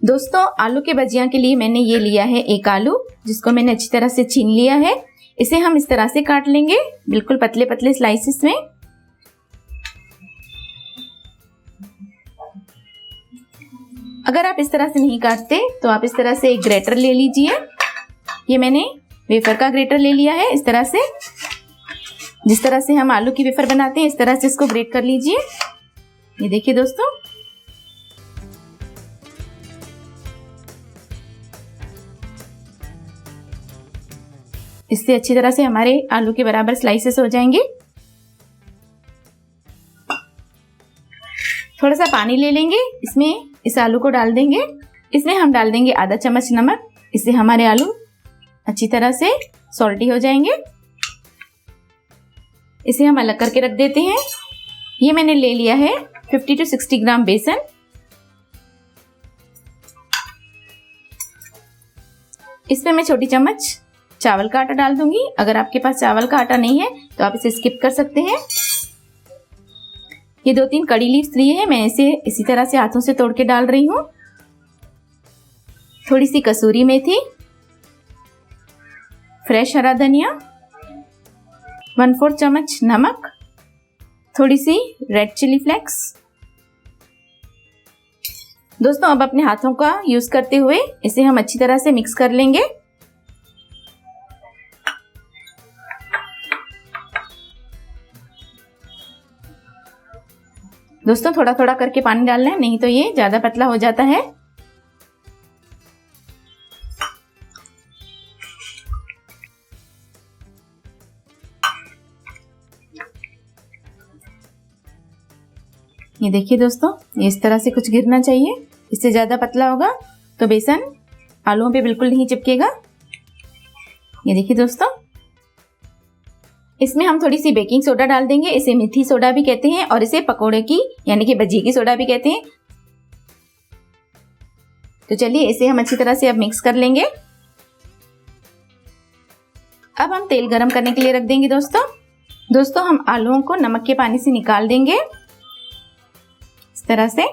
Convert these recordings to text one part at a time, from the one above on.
दोस्तों आलू के भजिया के लिए मैंने ये लिया है एक आलू, जिसको मैंने अच्छी तरह से छीन लिया है। इसे हम इस तरह से काट लेंगे, बिल्कुल पतले पतले स्लाइसेस में। अगर आप इस तरह से नहीं काटते तो आप इस तरह से एक ग्रेटर ले लीजिए। ये मैंने वेफर का ग्रेटर ले लिया है। इस तरह से, जिस तरह से हम आलू की वेफर बनाते हैं, इस तरह से इसको ग्रेट कर लीजिए। ये देखिए दोस्तों, इससे अच्छी तरह से हमारे आलू के बराबर स्लाइसेस हो जाएंगे। थोड़ा सा पानी ले लेंगे, इसमें इस आलू को डाल देंगे। इसमें हम डाल देंगे आधा चम्मच नमक। इससे हमारे आलू अच्छी तरह से सॉल्टी हो जाएंगे। इसे हम अलग करके रख देते हैं। ये मैंने ले लिया है 50 to 60 ग्राम बेसन। इसमें मैं छोटी चम्मच चावल का आटा डाल दूंगी। अगर आपके पास चावल का आटा नहीं है तो आप इसे स्किप कर सकते हैं। ये 2-3 कड़ी लीव्स लिए हैं, मैं इसे इसी तरह से हाथों से तोड़ के डाल रही हूँ। थोड़ी सी कसूरी मेथी, फ्रेश हरा धनिया, 1/4 चम्मच नमक, थोड़ी सी रेड चिली फ्लेक्स। दोस्तों अब अपने हाथों का यूज करते हुए इसे हम अच्छी तरह से मिक्स कर लेंगे। दोस्तों थोड़ा थोड़ा करके पानी डालना है, नहीं तो ये ज्यादा पतला हो जाता है। ये देखिए दोस्तों, ये इस तरह से कुछ गिरना चाहिए। इससे ज्यादा पतला होगा तो बेसन आलूओं पे बिल्कुल नहीं चिपकेगा। ये देखिए दोस्तों, इसमें हम थोड़ी सी बेकिंग सोडा डाल देंगे। इसे मेथी सोडा भी कहते हैं और इसे पकोड़े की यानी कि भजिए की सोडा भी कहते हैं। तो चलिए इसे हम अच्छी तरह से अब मिक्स कर लेंगे। अब हम तेल गरम करने के लिए रख देंगे। दोस्तों हम आलूओं को नमक के पानी से निकाल देंगे इस तरह से।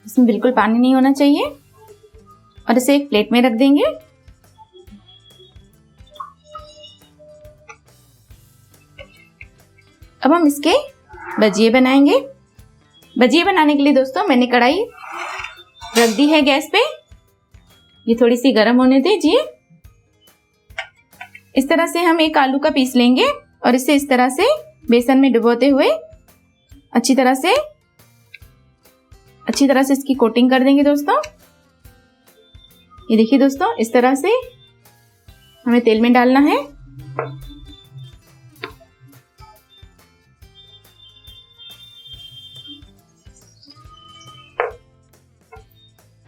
इसमें बिल्कुल पानी नहीं होना चाहिए और इसे एक प्लेट में रख देंगे। अब हम इसके भजिए बनाएंगे। भजिए बनाने के लिए दोस्तों मैंने कढ़ाई रख दी है गैस पे। ये थोड़ी सी गर्म होने दीजिए। इस तरह से हम एक आलू का पीस लेंगे और इसे इस तरह से बेसन में डुबोते हुए अच्छी तरह से इसकी कोटिंग कर देंगे दोस्तों। ये देखिए दोस्तों, इस तरह से हमें तेल में डालना है।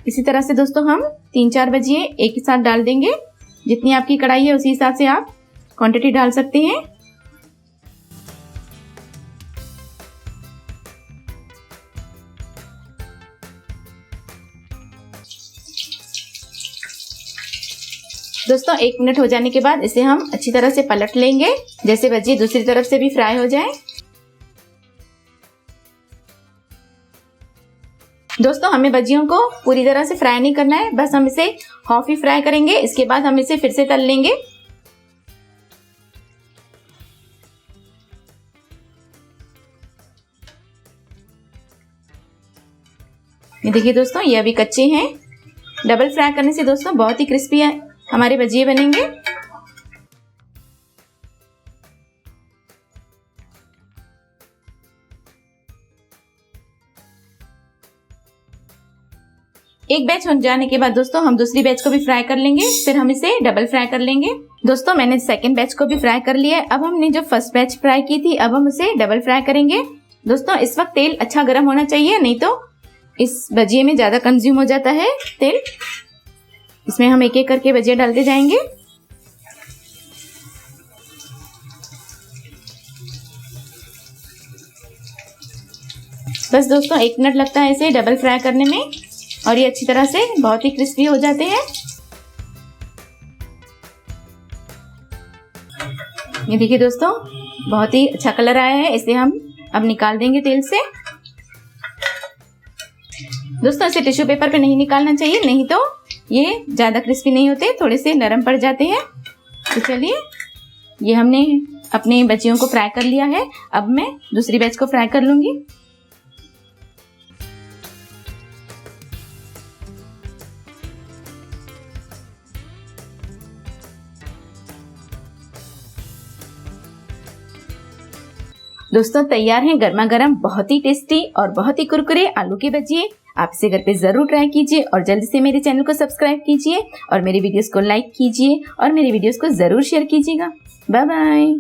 इसी तरह से दोस्तों हम 3-4 भजिए एक ही साथ डाल देंगे। जितनी आपकी कढ़ाई है उसी हिसाब से आप क्वांटिटी डाल सकते हैं। दोस्तों 1 मिनट हो जाने के बाद इसे हम अच्छी तरह से पलट लेंगे, जैसे भजिए दूसरी तरफ से भी फ्राई हो जाए। दोस्तों हमें भजियों को पूरी तरह से फ्राई नहीं करना है, बस हम इसे हाफ ही फ्राई करेंगे। इसके बाद हम इसे फिर से तल लेंगे। ये देखिए दोस्तों, ये अभी कच्चे हैं। डबल फ्राई करने से दोस्तों बहुत ही क्रिस्पी हमारे भजिए बनेंगे। एक बैच हो जाने के बाद दोस्तों हम दूसरी बैच को भी फ्राई कर लेंगे, फिर हम इसे डबल फ्राई कर लेंगे। दोस्तों मैंने सेकंड बैच को भी फ्राई कर लिया है। अब हमने जो फर्स्ट बैच फ्राई की थी, अब हम उसे डबल फ्राई करेंगे। दोस्तों इस वक्त तेल अच्छा गर्म होना चाहिए, नहीं तो इस भजिए में ज्यादा कंज्यूम हो जाता है तेल। इसमें हम एक एक करके भजिया डालते जाएंगे। बस दोस्तों 1 मिनट लगता है इसे डबल फ्राई करने में और ये अच्छी तरह से बहुत ही क्रिस्पी हो जाते हैं। ये देखिए दोस्तों, बहुत ही अच्छा कलर आया है। इसे हम अब निकाल देंगे तेल से। दोस्तों इसे टिश्यू पेपर पे नहीं निकालना चाहिए, नहीं तो ये ज़्यादा क्रिस्पी नहीं होते, थोड़े से नरम पड़ जाते हैं। तो चलिए, ये हमने अपने बच्चियों को फ्राई कर लिया है। अब मैं दूसरी बैच को फ्राई कर लूँगी। दोस्तों तैयार हैं गर्मा गर्म बहुत ही टेस्टी और बहुत ही कुरकुरे आलू के भजिए। आप इसे घर पे जरूर ट्राई कीजिए और जल्दी से मेरे चैनल को सब्सक्राइब कीजिए और मेरे वीडियोस को लाइक कीजिए और मेरे वीडियोस को जरूर शेयर कीजिएगा। Bye bye.